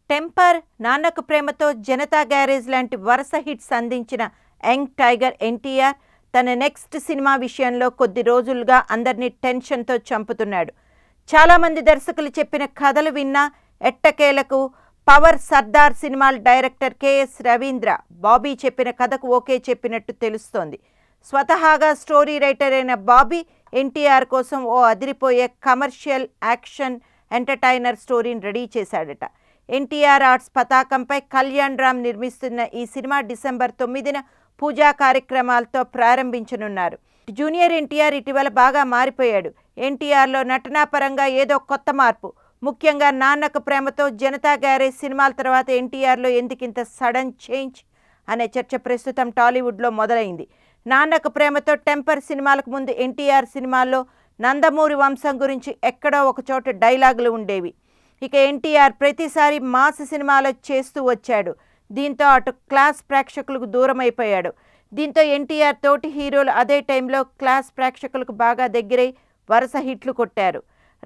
Temper, Nannaku Prematho, Janata garage లాంటి వరుస hits అందించిన యంగ్ టైగర్ ఎన్టీఆర్ తన నెక్స్ట్ సినిమా విషయంలో కొద్ది రోజులుగా అందరినీ టెన్షన్తో చంపుతున్నాడు. చాలామంది దర్శకులు చెప్పిన కథలు విన్నా ఎట్టకేలకు పవర్ సర్దార్ సినిమాల డైరెక్టర్ కెఎస్ రవీంద్ర బాబీ చెప్పిన కథకు ఓకే చెప్పినట్టు తెలుస్తోంది. స్వతహాగా స్టోరీ రైటర్ అయిన బాబీ ఎన్టీఆర్ కోసం ఓ అదిరిపోయే కమర్షియల్ యాక్షన్ ఎంటర్టైనర్ స్టోరీని రెడీ చేశాడట. ఎన్టీఆర్ ఆర్ట్స్ పతాకంపై కళ్యాణ్ రామ్ నిర్మిస్తున్న ఈ సినిమా డిసెంబర్ 9న పూజా కార్యక్రమాలతో ప్రారంభించనున్నారు. జూనియర్ ఎన్టీఆర్ ఇటీవల బాగా మారిపోయాడు. ఎన్టీఆర్లో నటనాపరంగా ఏదో కొత్త మార్పు. ముఖ్యంగా నాన్నకు ప్రేమతో, జనతా గ్యారేజ్ సినిమాల తర్వాత ఎన్టీఆర్లో ఎందుకింత సడన్ చేంజ్ అనే చర్చ ప్రస్తుతం టాలీవుడ్లో మొదలైంది. నాన్నకు ప్రేమతో, టెంపర్ సినిమాలకు ముందు ఎన్టీఆర్ సినిమాల్లో నందమూరి వంశం గురించి ఎక్కడో ఒకచోట డైలాగులు ఉండేవి. ఇక ఎన్టీఆర్ ప్రతిసారి మాస్ సినిమాలో చేస్తూ వచ్చాడు. దీంతో అటు క్లాస్ ప్రేక్షకులకు దూరమైపోయాడు. దీంతో ఎన్టీఆర్ తోటి హీరోలు అదే టైంలో క్లాస్ ప్రేక్షకులకు బాగా దగ్గరై వరుస హిట్లు కొట్టారు.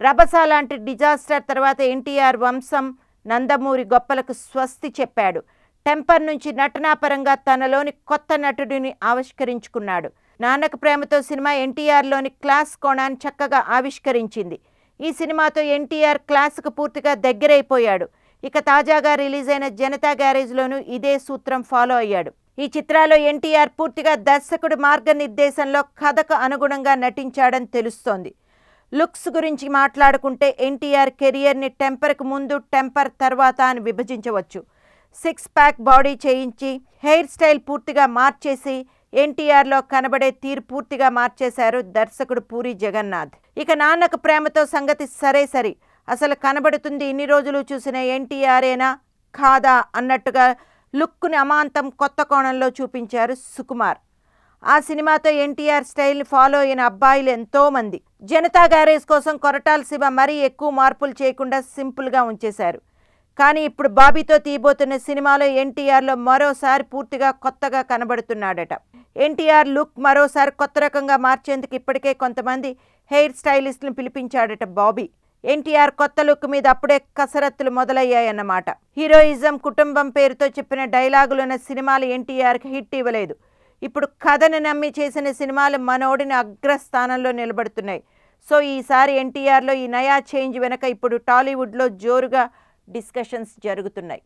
రభస లాంటి డిజాస్టర్ తర్వాత ఎన్టీఆర్ వంశం నందమూరి గొప్పలకు స్వస్తి చెప్పాడు. టెంపర్ నుంచి నటనాపరంగా తనలోని కొత్త నటుడిని ఆవిష్కరించుకున్నాడు. నాన్నకు ప్రేమతో సినిమా ఎన్టీఆర్లోని క్లాస్ కోణాన్ని చక్కగా ఆవిష్కరించింది. ఈ సినిమాతో ఎన్టీఆర్ క్లాస్కు పూర్తిగా దగ్గరైపోయాడు. ఇక తాజాగా రిలీజ్ అయిన జనతా గ్యారేజ్లోనూ ఇదే సూత్రం ఫాలో అయ్యాడు. ఈ చిత్రాల్లో ఎన్టీఆర్ పూర్తిగా దర్శకుడి మార్గనిర్దేశంలో కథకు అనుగుణంగా నటించాడని తెలుస్తోంది. లుక్స్ గురించి మాట్లాడుకుంటే ఎన్టీఆర్ కెరియర్ని టెంపర్కు ముందు, టెంపర్ తర్వాత అని విభజించవచ్చు. 6 ప్యాక్ బాడీ చేయించి, హెయిర్ స్టైల్ పూర్తిగా మార్చేసి ఎన్టీఆర్లో కనబడే తీరు పూర్తిగా మార్చేశారు దర్శకుడు పూరి జగన్నాథ్. ఇక నాన్నకు ప్రేమతో సంగతి సరే, అసలు కనబడుతుంది ఇన్ని రోజులు చూసిన ఎన్టీఆరేనా కాదా అన్నట్టుగా లుక్ని అమాంతం కొత్త కోణంలో చూపించారు సుకుమార్. ఆ సినిమాతో ఎన్టీఆర్ స్టైల్ని ఫాలో అయిన అబ్బాయిలు ఎంతోమంది. జనతా గ్యారేజ్ కోసం కొరటాల శివ మరీ ఎక్కువ మార్పులు చేయకుండా సింపుల్గా ఉంచేశారు. కానీ ఇప్పుడు బాబీతో తీయబోతున్న సినిమాలో ఎన్టీఆర్లో మరోసారి పూర్తిగా కొత్తగా కనబడుతున్నాడట. ఎన్టీఆర్ లుక్ మరోసారి కొత్త రకంగా మార్చేందుకు ఇప్పటికే కొంతమంది హెయిర్ స్టైలిస్ట్ని పిలిపించాడట బాబీ. ఎన్టీఆర్ కొత్త లుక్ మీద అప్పుడే కసరత్తులు మొదలయ్యాయన్నమాట. హీరోయిజం, కుటుంబం పేరుతో చెప్పిన డైలాగులున్న సినిమాలు ఎన్టీఆర్కి హిట్ ఇవ్వలేదు. ఇప్పుడు కథను నమ్మి చేసిన సినిమాలు మనోడిని అగ్రస్థానంలో నిలబడుతున్నాయి. సో ఈసారి ఎన్టీఆర్లో ఈ నయా చేంజ్ వెనక ఇప్పుడు టాలీవుడ్లో జోరుగా డిస్కషన్స్ జరుగుతున్నాయి.